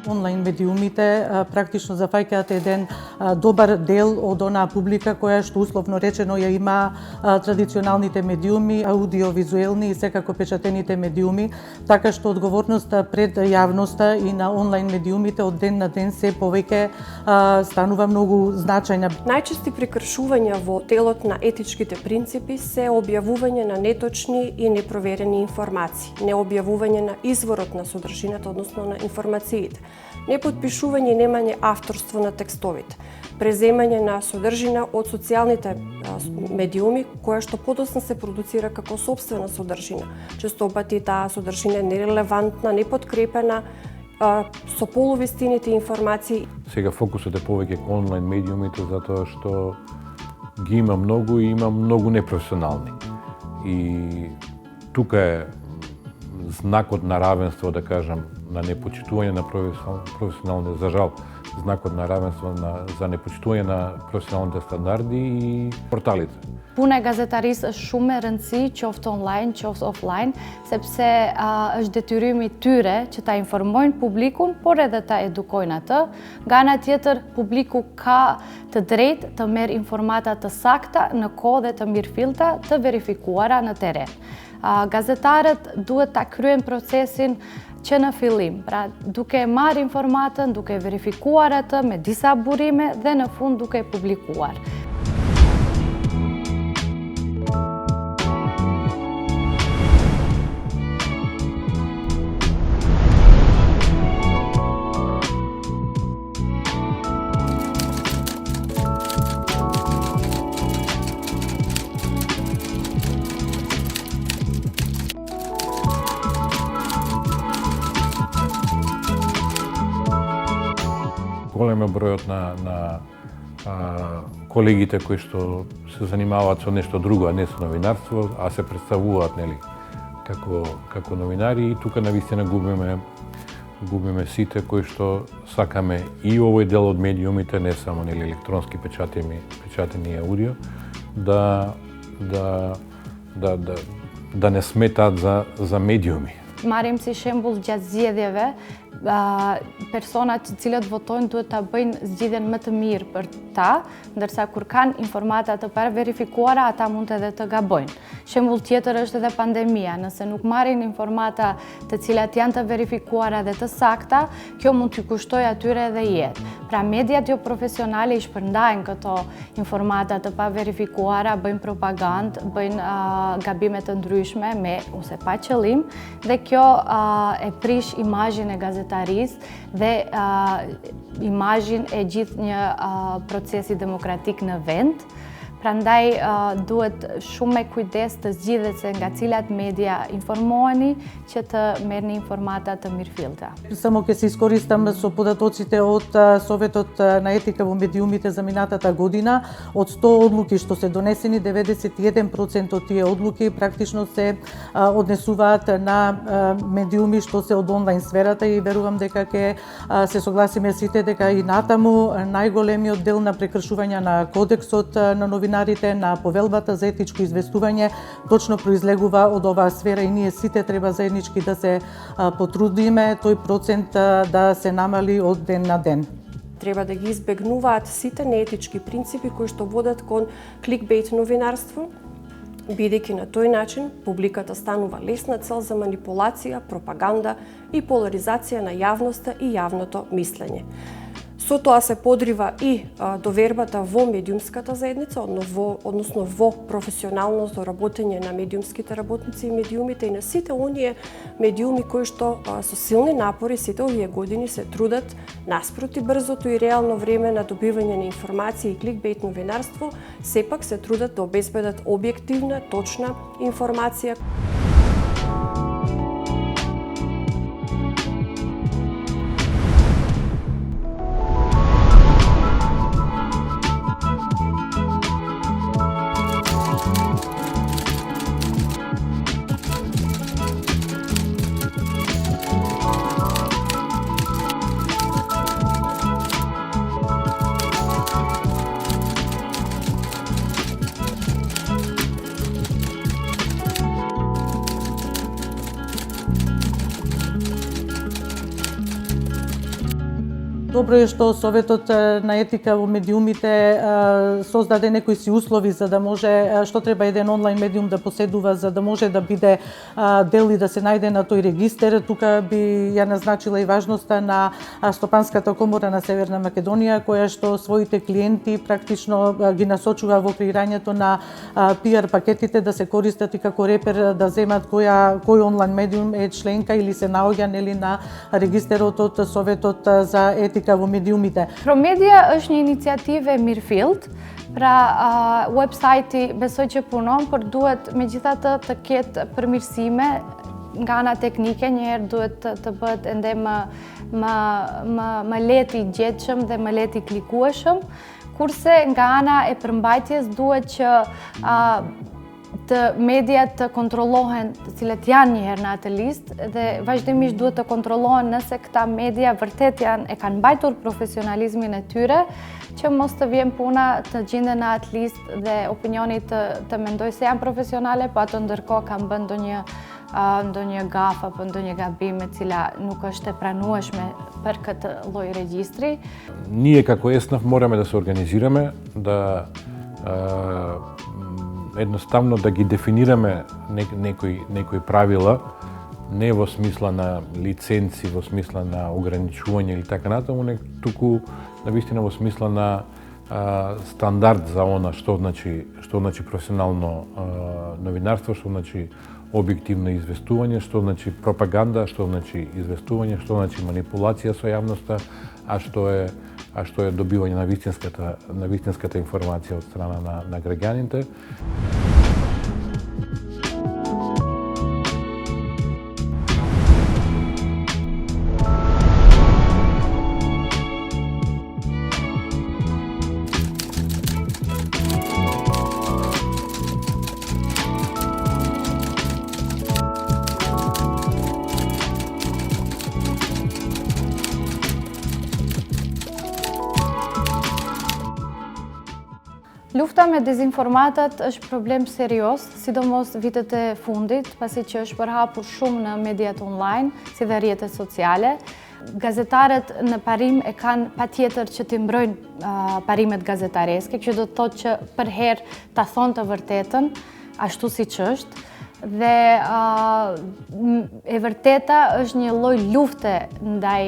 онлайн медиумите практично зафаќаат еден добар дел од онаа публика која што условно речено ја има традиционалните медиуми, аудиовизуелни и секако печатените медиуми, така што одговорноста пред јавноста и на онлайн медиумите од ден на ден се повеќе станува многу значајна. Најчести прекршувања во делот на етичките принципи се објавување на неточни и непроверени информации, необјавување на изворот на содржината, односно на информациите, непотпишување и немање авторство на текстовите, преземање на содржина од социјалните медиуми, која што подоцна се продуцира како сопствена содржина. Често пати таа содржина е нерелевантна, непоткрепена со полувистините информации. Сега фокусот е повеќе кон онлайн медиумите затоа што ги има многу и има многу непрофесионални. И тука е знакот на равенство, да кажам, на непочитување на професионални, за жал, знакот на равенство за непочитување на професионалните стандарди и порталите. Пуна е газетарис shumë e rëndësi, qoftë online, qoftë offline, sepse është detyrimi i tyre që ta informojnë publikun, por edhe ta edukojnë atë. Nga ana tjetër, publiku ka të drejtë të merr informata të sakta në kohë dhe të mirëfillta të verifikuara në teren. Gazetarët duhet ta kryejnë procesin që në fillim, pra duke marrë informatën, duke verifikuar atë me disa burime dhe në fund duke publikuar. Голем е бројот на колегите кои што се занимаваат со нешто друго, а не со новинарство, а се представуваат како новинари, и тука навистина губиме сите кои што сакаме и овој дел од медиумите, не само електронски печатени и аудио, да не сметаат за медиуми. Marrim si shembull gjatë zgjedhjeve, personat të cilët votojnë duhet ta bëjnë zgjidhjen më të mirë për ta, ndërsa kur kanë informata të paraverifikuara, ata mund edhe të gabojnë. Shembull tjetër është edhe pandemia. Nëse nuk marrin informata të cilat janë të verifikuara dhe të sakta, kjo mund t'ju kushtoj atyre edhe jetë. Pra mediat jo profesionale i shpërndajnë këto informata të paverifikuara, bëjnë propagandë, bëjnë gabime të ndryshme me ose pa qëllim, dhe kjo e prish imazhin e gazetarisë dhe imazhin e gjithë një procesi demokratik në vend. Prandaj duhet shumë me kujdes të zgjidhet se nga cilat media informoheni që të merrni informata të mirëfillta. Само ќе се искористам со податоците од Советот на етика во медиумите за минатата година. Од 100 одлуки што се донесени, 91% од тие одлуки практично се однесуваат на медиуми што се од онлайн сферата, и верувам дека ќе се согласиме сите дека и натаму најголемиот дел на прекршување на кодексот на новинарите, на повелбата за етичко известување, точно произлегува од оваа сфера, и ние сите треба заеднички да се потрудиме тој процент да се намали од ден на ден. Треба да ги избегнуваат сите неетички принципи кои што водат кон кликбейт новинарство, бидејќи на тој начин публиката станува лесна цел за манипулација, пропаганда и поларизација на јавноста и јавното мислење. Со тоа се подрива и довербата во медиумската заедница, односно во професионалното работење на медиумските работници и медиумите, и на сите оние медиуми кои што со силни напори сите овие години се трудат наспроти брзото и реално време на добивање на информации и кликбейт новинарство, сепак се трудат да обезбедат објективна, точна информација. Добро е што Советот на етика во медиумите создаде некои си услови за да може што треба еден онлайн медиум да поседува за да може да биде дел и да се најде на тој регистер. Тука би ја назначила и важноста на Стопанската комора на Северна Македонија, која што своите клиенти практично ги насочува во креирањето на PR пакетите да се користат и како репер да земат кој онлайн медиум е членка или се наоѓа нели на регистерот од Советот за етика во медиумите. Промедија është një iniciativë e mirëfillt. Pra, website-i besoj që punon, por duhet megjithatë të ketë përmirësime nga ana teknike, njëherë duhet të bëhet ende më lehtë i gjetshëm dhe më lehtë i klikueshëm, kurse nga ana e përmbajtjes duhet që të mediat të kontrollohen, të cilët janë njëherë në atë listë dhe vazhdimisht duhet të kontrollohen nëse këta media vërtet e kanë mbajtur profesionalizmin e tyre, që mos të vjen puna të gjenden në atë listë dhe opinioni të mendoj se janë profesionale, po ato ndërkohë kanë bën ndonjë gaf apo ndonjë gabim e cila nuk është e pranueshme për këtë lloj regjistri. Ние како ЕСНАФ мораме да се организираме, да едноставно да ги дефинираме некои правила, не во смисла на лиценци, во смисла на ограничување или така натаму, туку навистина во смисла на стандард за она што значи професионално новинарство, што значи објективно известување, што значи пропаганда, што значи известување, што значи манипулација со јавноста, а што е добивање на вистинската информација од страна на граѓаните. Lufta me dezinformatat është problem serios, sidomos vitet e fundit, pasi që është përhapur shumë në mediat online, si dhe rrjetet sociale. Gazetarët në parim e kanë patjetër që t'i mbrojnë parimet gazetareske, kjo do të thotë që për herë ta thonë të vërtetën, ashtu siç është. Dhe e vërteta është një lloj lufte ndaj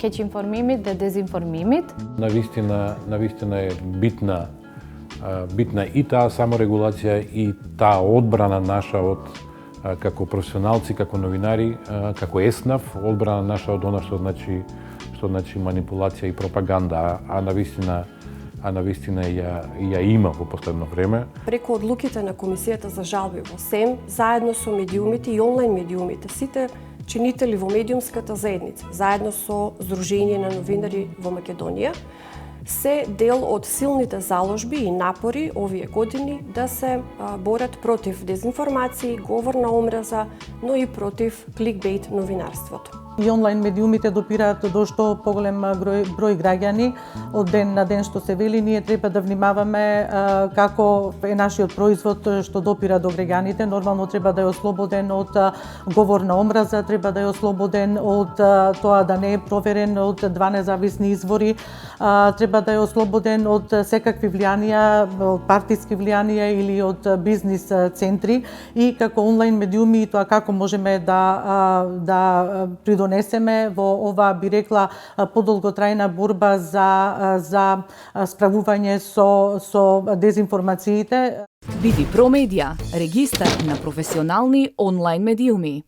keqinformimit dhe dezinformimit. Навистина е битна и таа саморегулација и таа одбрана наша од како професионалци, како новинари, како ЕСНАФ, одбрана наша од она што значи манипулација и пропаганда, а навистина ја има во последно време. Преку одлуките на Комисијата за жалби во СЕМ, заедно со медиумите и онлайн медиумите, сите чинители во медиумската заедница, заедно со Здружение на новинари во Македонија, се дел од силните заложби и напори овие години да се борат против дезинформации, говор на омраза, но и против кликбейт новинарството. И онлайн медиумите допираат до што поголем број граѓани од ден на ден што се вели. Ние треба да внимаваме како е нашиот производ што допира до граѓаните. Нормално треба да е ослободен од говор на омраза, треба да е ослободен од тоа да не е проверен од два независни извори, треба да е ослободен од секакви влијанија, од партиски влијанија или од бизнис центри, и како онлайн медиуми и тоа како можеме да придонесеме во ова, би рекла, подолготрајна борба за справување со дезинформациите. Биди Промедија, регистар на професионални онлайн медиуми.